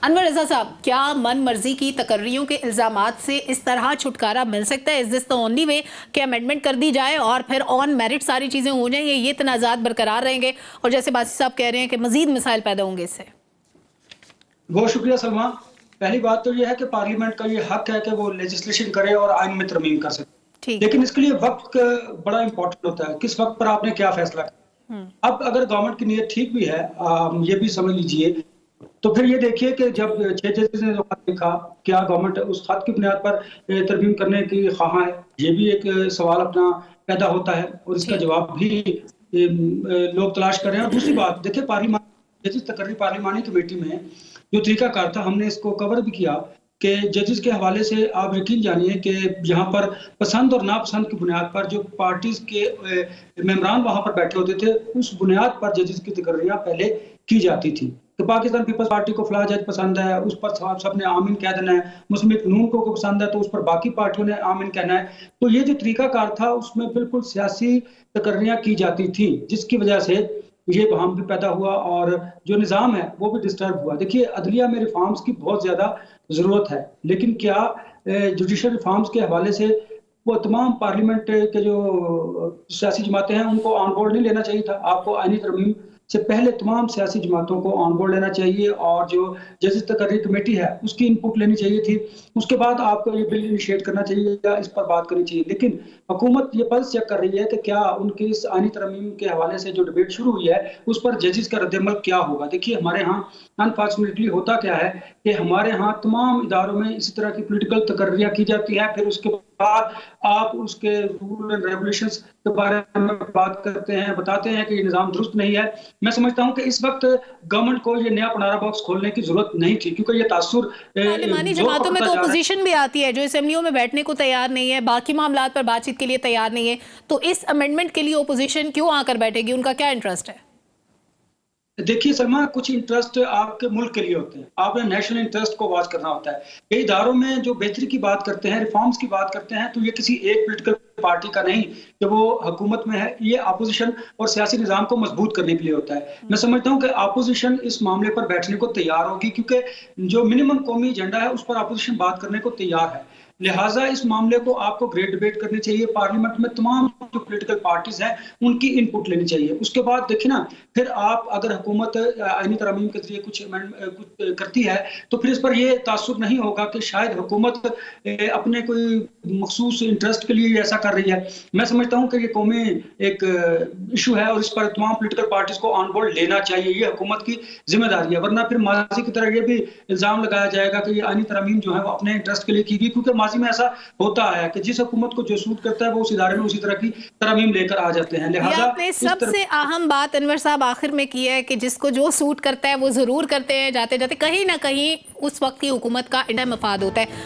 انور رضا صاحب، کیا من مرضی کی تقرریوں کے الزامات سے اس طرح چھٹکارا مل سکتا ہے؟ از دس the only way کہ امینڈمنٹ کر دی جائے اور پھر آن میرٹ ساری چیزیں ہو جائیں، یہ تنازعات برقرار رہیں گے اور جیسے باسی صاحب کہہ رہے ہیں کہ مزید مسائل پیدا ہوں گے اس سے؟ بہت شکریہ سلمان. پہلی بات تو یہ ہے کہ پارلیمنٹ کا یہ حق ہے کہ وہ لیجسلیشن کرے اور آئین میں ترمیم کر سکے، لیکن اس کے لیے وقت بڑا امپورٹنٹ ہوتا ہے. کس وقت پر آپ نے کیا فیصلہ کیا؟ اب اگر گورنمنٹ کی نیت ٹھیک بھی ہے، یہ بھی سمجھ لیجئے، تو پھر یہ دیکھیے کہ جب 6 ججز نے جو خط لکھا، کیا گورنمنٹ اس خط کی بنیاد پر ترمیم کرنے کی خواہاں ہے؟ یہ بھی ایک سوال اپنا پیدا ہوتا ہے اور اس کا جواب بھی لوگ تلاش کر رہے ہیں. اور دوسری بات دیکھیں، ججز تقرری پارلیمانی کمیٹی میں جو طریقہ کار تھا، ہم نے اس کو کور بھی کیا کہ ججز کے حوالے سے آپ یقین جانیے کہ یہاں پر پسند اور ناپسند کی بنیاد پر جو پارٹیز کے ممبران وہاں پر بیٹھے ہوتے تھے، اس بنیاد پر ججز کی تقرریاں پہلے کی جاتی تھی کہ پاکستان پیپلز پارٹی کو فلاں جج پسند ہے، اس پر سب نے آمین کہہ دینا ہے. مسلم لیگ نون کو پسند ہے تو اس پر باقی پارٹیوں نے آمین کہنا ہے. تو یہ جو طریقہ کار تھا، اس میں بالکل سیاسی تقرریاں کی جاتی تھیں، جس کی وجہ سے یہ بہام بھی پیدا ہوا اور جو نظام ہے وہ بھی ڈسٹرب ہوا. دیکھیے، عدلیہ میں ریفارمز کی بہت زیادہ ضرورت ہے، لیکن کیا جوڈیشل ریفارمز کے حوالے سے وہ تمام پارلیمنٹ کے جو سیاسی جماعتیں ہیں ان کو آن بورڈ نہیں لینا چاہیے تھا؟ آپ کو آئینی ترمیم سے پہلے تمام سیاسی جماعتوں کو آن بورڈ لینا چاہیے اور جو ججز تقرری کمیٹی ہے اس کی انپٹ لینی چاہیے تھی. اس کے بعد آپ کو یہ بل انیشیٹ کرنا چاہیے یا اس پر بات کرنی چاہیے. لیکن حکومت یہ پلس چیک کر رہی ہے کہ کیا ان کی اس آئینی ترمیم کے حوالے سے جو ڈیبیٹ شروع ہوئی ہے اس پر ججز کا رد عمل کیا ہوگا. دیکھیے، ہمارے ہاں انفارچونیٹلی ہوتا کیا ہے کہ ہمارے ہاں تمام اداروں میں اسی طرح کی پولیٹیکل تقرریاں کی جاتی ہیں، پھر اس کے بعد آپ اس کے رول اینڈ ریگولیشنز کے بارے میں بات کرتے ہیں، بتاتے ہیں کہ یہ نظام درست نہیں ہے. میں سمجھتا ہوں کہ اس وقت گورنمنٹ کو یہ نیا پنارا باکس کھولنے کی ضرورت نہیں تھی، کیونکہ یہ تاثر پارلیمانی جماعتوں میں تو اپوزیشن بھی آتی ہے جو اسمبلیوں میں بیٹھنے کو تیار نہیں ہے، باقی معاملات پر بات چیت کے لیے تیار نہیں ہے. تو اس امینڈمنٹ کے لیے اپوزیشن کیوں آ کر بیٹھے گی؟ ان کا کیا انٹرسٹ ہے؟ دیکھیے سلمہ، کچھ انٹرسٹ آپ کے ملک کے لیے ہوتے ہیں، آپ نے نیشنل انٹرسٹ کو واچ کرنا ہوتا ہے. یہ اداروں میں جو بہتری کی بات کرتے ہیں، ریفارمز کی بات کرتے ہیں، تو یہ کسی ایک پولیٹیکل پارٹی کا نہیں کہ وہ حکومت میں ہے. یہ اپوزیشن اور سیاسی نظام کو مضبوط کرنے کے لیے ہوتا ہے. میں سمجھتا ہوں کہ اپوزیشن اس معاملے پر بیٹھنے کو تیار ہوگی، کیونکہ جو منیمم قومی ایجنڈا ہے اس پر اپوزیشن بات کرنے کو تیار ہے. لہٰذا اس معاملے کو آپ کو گریٹ ڈیبیٹ کرنی چاہیے. پارلیمنٹ میں تمام جو پولیٹیکل پارٹیز ہیں ان کی ان پٹ لینی چاہیے. اس کے بعد دیکھیں نا، پھر آپ اگر حکومت آئینی ترمیم کے ذریعے کچھ کرتی ہے تو پھر اس پر یہ تاثر نہیں ہوگا کہ شاید حکومت اپنے کوئی مخصوص انٹرسٹ کے لیے ایسا کر رہی ہے. میں سمجھتا ہوں کہ یہ قومی ایک ایشو ہے اور اس پر تمام پولیٹیکل پارٹیز کو آن بورڈ لینا چاہیے. یہ حکومت کی ذمہ داری ہے، ورنہ پھر ماضی کی طرح یہ بھی الزام لگایا جائے گا کہ یہ آئینی ترمیم جو ہے وہ اپنے انٹرسٹ کے لیے کی گئی، کیونکہ ماضی میں ایسا ہوتا ہے کہ جس حکومت کو جو سوٹ کرتا ہے وہ اس ادارے میں اسی طرح کی ترمیم لے کر آ جاتے ہیں. لہٰذا آپ نے سب سے اہم بات انور صاحب آخر میں کی ہے کہ جس کو جو سوٹ کرتا ہے وہ ضرور کرتے ہیں، جاتے جاتے کہیں نہ کہیں اس وقت کی حکومت کا انڈا مفاد ہوتا ہے.